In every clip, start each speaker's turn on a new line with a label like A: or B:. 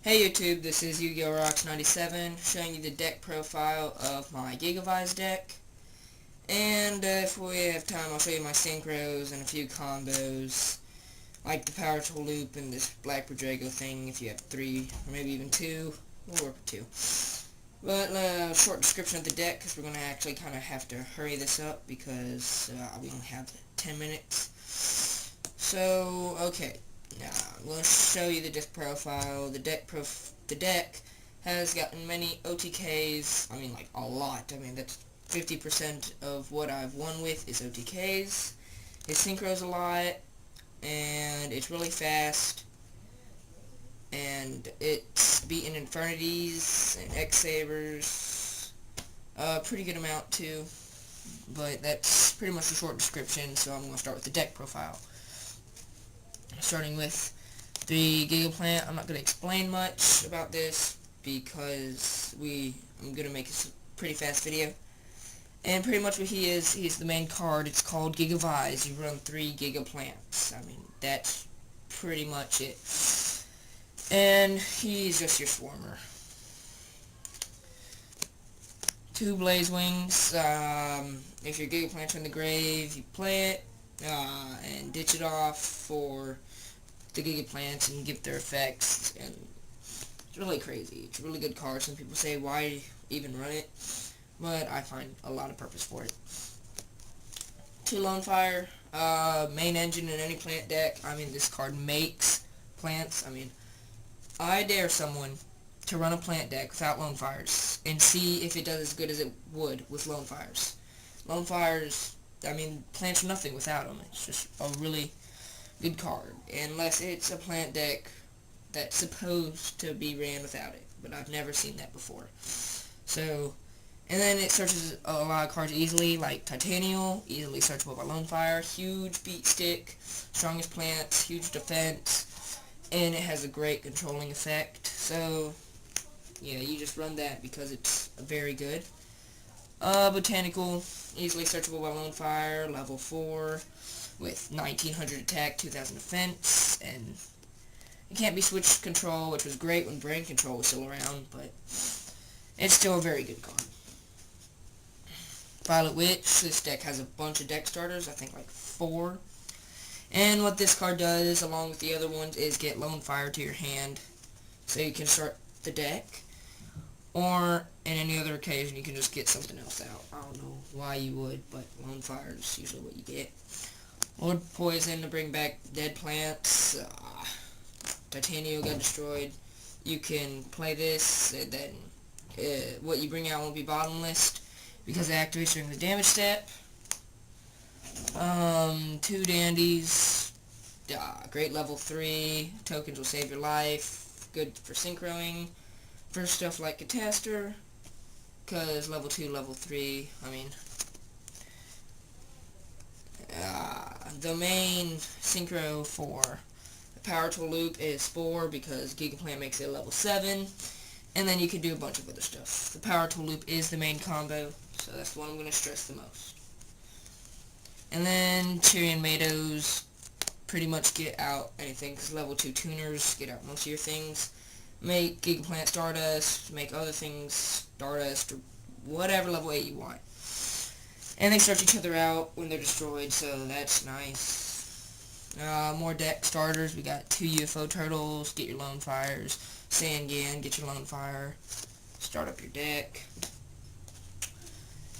A: Hey YouTube, this is Yu-Gi-Oh! 97 showing you the deck profile of my Gigavise deck. And if we have time, I'll show you my synchros and a few combos, like the powerful loop and this black Drago thing if you have 3, or maybe even 2. We'll work with 2. But short description of the deck, because we're going to actually kind of have to hurry this up because we only have 10 minutes. So, okay. Now, I'm going to show you the deck profile. The deck has gotten many OTKs. I mean, like, a lot. I mean, that's 50% of what I've won with is OTKs. It synchros a lot, and it's really fast, and it's beaten Infernities and X-Sabers. Pretty good amount, too. But that's pretty much a short description, so I'm going to start with the deck profile. Starting with the Gigaplant. I'm not going to explain much about this because I'm going to make a pretty fast video. And pretty much what he is, he's the main card. It's called Gigavise. You run 3 Gigaplants. I mean, that's pretty much it. And he's just your swarmer. 2 blazewings. If your Gigaplants are in the grave, you play it. And ditch it off for the Gigaplants and give their effects, and it's really crazy. It's a really good card. Some people say, why even run it? But I find a lot of purpose for it. 2 lonefire, main engine in any plant deck. I mean, this card makes plants. I mean, I dare someone to run a plant deck without lonefires and see if it does as good as it would with lonefires. Lonefires, I mean, plants are nothing without them. It's just a really good card, unless it's a plant deck that's supposed to be ran without it, but I've never seen that before. So, and then it searches a lot of cards easily, like Tytannial, easily searchable by lonefire, huge beat stick, strongest plants, huge defense, and it has a great controlling effect. So, yeah, you just run that because it's very good. Botanical, easily searchable by lonefire, level 4, with 1900 attack, 2000 defense, and it can't be switched control, which was great when brain control was still around, but it's still a very good card. Violet Witch, this deck has a bunch of deck starters, I think like 4, and what this card does, along with the other ones, is get lonefire to your hand, so you can start the deck. Or, in any other occasion, you can just get something else out. I don't know why you would, but lonefire is usually what you get. Lord Poison to bring back dead plants. Titanium got destroyed. You can play this, and then what you bring out won't be bottomless because it activates during the damage step. 2 dandies. Great level 3. Tokens will save your life. Good for synchroing. For stuff like Catastor, because level 2, level 3, I mean, the main synchro for the powerful loop is Spore, because Gigaplant makes it level 7, and then you can do a bunch of other stuff. The powerful loop is the main combo, so that's the one I'm going to stress the most. And then Cherry and Inmatos pretty much get out anything, because level 2 tuners get out most of your things. Make Gigaplant Stardust, make other things Stardust, or whatever level 8 you want. And they search each other out when they're destroyed, so that's nice. More deck starters, we got 2 UFO Turtles, get your lonefires, Sangan, get your lonefire, start up your deck.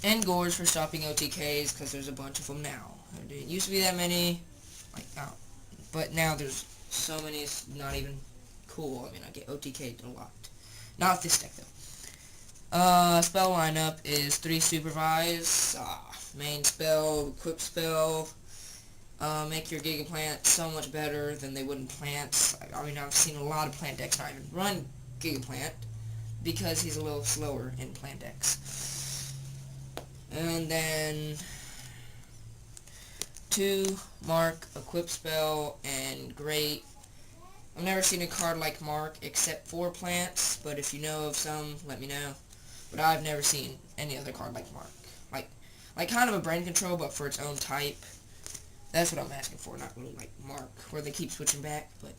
A: And gorz for stopping OTKs, because there's a bunch of them now. There didn't used to be that many, but now there's so many, it's not even cool. I mean, I get OTK'd a lot. Not with this deck, though. Spell lineup is 3 supervise, main spell, equip spell, make your Gigaplant so much better than they would in plants. I mean, I've seen a lot of plant decks not even run Gigaplant because he's a little slower in plant decks. And then 2 mark, equip spell, and great. I've never seen a card like Mark except for plants, but if you know of some, let me know. But I've never seen any other card like Mark. Like kind of a brain control, but for its own type. That's what I'm asking for, not really like Mark, where they keep switching back, but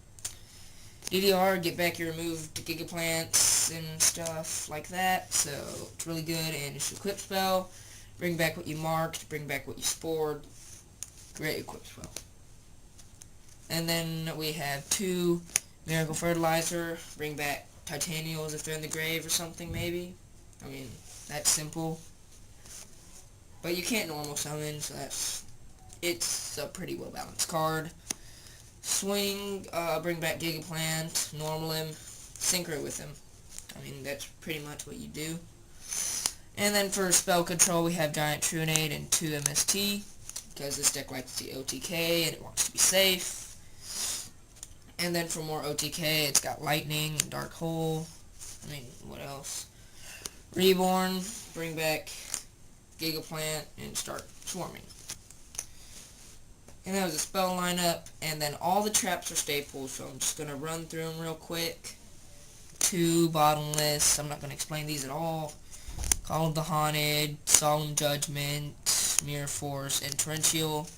A: DDR, get back your removed gigaplants and stuff like that, so it's really good. And it's equip spell, bring back what you marked, bring back what you spored. Great equip spell. And then we have 2 miracle fertilizer, bring back tytannials if they're in the grave or something maybe. I mean, that's simple. But you can't normal summon, so it's a pretty well balanced card. Swing, bring back Gigaplant, normal him, synchro with him. I mean, that's pretty much what you do. And then for spell control, we have Giant Trunade and 2 MST, because this deck likes the OTK and it wants to be safe. And then for more OTK, it's got Lightning and Dark Hole. I mean, what else? Reborn, bring back Gigaplant and start swarming. And that was a spell lineup, and then all the traps are staples, so I'm just going to run through them real quick. 2 bottomless, I'm not going to explain these at all. Call of the Haunted, Solemn Judgment, Mirror Force, and Torrential.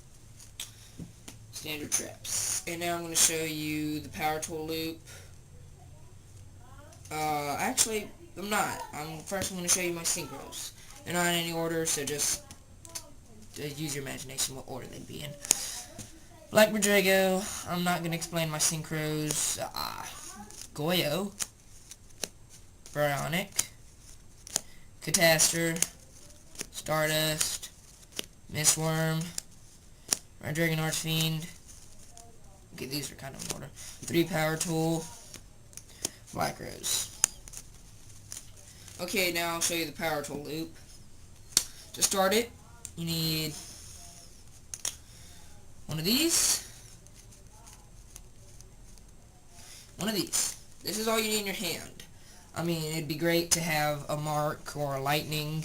A: Standard traps. And now I'm going to show you the power tool loop. Actually, I'm not. First I'm going to show you my synchros. They're not in any order, so just use your imagination what order they'd be in. Like Rodrigo, I'm not going to explain my synchros. Goyo, Baryonic, Catastor, Stardust, Mistworm, Red Dragon Archfiend. Okay, these are kind of in order. 3 Power Tool, Black Rose. Okay, now I'll show you the Power Tool loop. To start it, you need one of these, one of these. This is all you need in your hand. I mean, it'd be great to have a Mark or a Lightning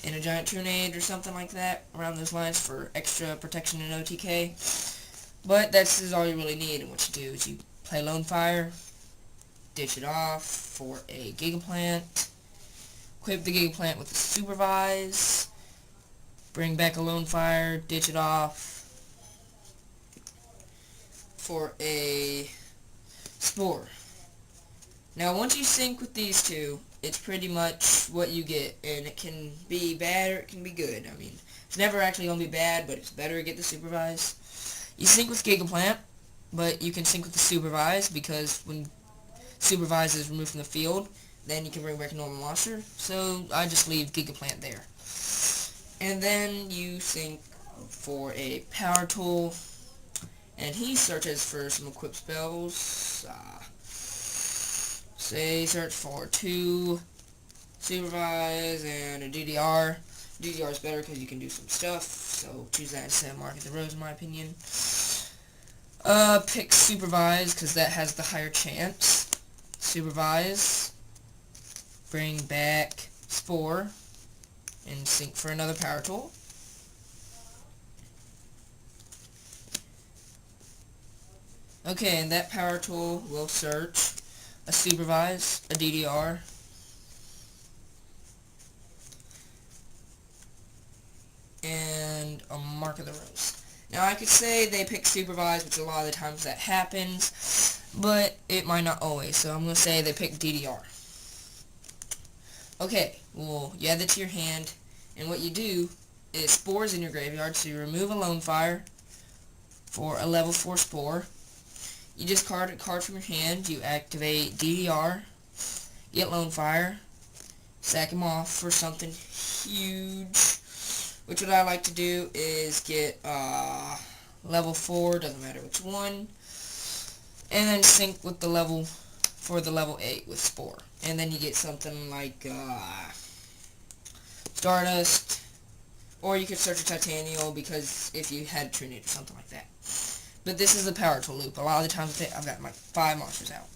A: and a Giant Trunade or something like that around those lines for extra protection in OTK. But this is all you really need, and what you do is you play Lonefire, ditch it off for a Gigaplant, equip the Gigaplant with a Supervise, bring back a Lonefire, ditch it off for a Spore. Now once you sync with these 2, it's pretty much what you get, and it can be bad or it can be good. I mean, it's never actually going to be bad, but it's better to get the Supervise. You sync with Gigaplant, but you can sync with the Supervise, because when Supervise is removed from the field, then you can bring back a normal monster, so I just leave Gigaplant there. And then you sync for a Power Tool, and he searches for some equip spells. Say search for 2 Supervise and a DDR. DDR is better because you can do some stuff, so choose that instead of Mark of the Rose in my opinion. Pick Supervise because that has the higher chance. Supervise. Bring back Spore and sync for another Power Tool. Okay, and that Power Tool will search a Supervise, a DDR, and a Mark of the Rose. Now I could say they pick Supervise, which a lot of the times that happens, but it might not always, so I'm going to say they pick DDR. Okay, well, you add that to your hand, and what you do is Spore's in your graveyard, so you remove a Lonefire for a level 4 Spore. You discard a card from your hand, you activate DDR, get Lonefire, sack him off for something huge, which what I like to do is get level 4, doesn't matter which one, and then sync with the level for the level 8 with Spore. And then you get something like Stardust, or you could search a Tytannial because if you had Trunade or something like that. But this is a Power Tool loop. A lot of the times I've got my 5 monsters out.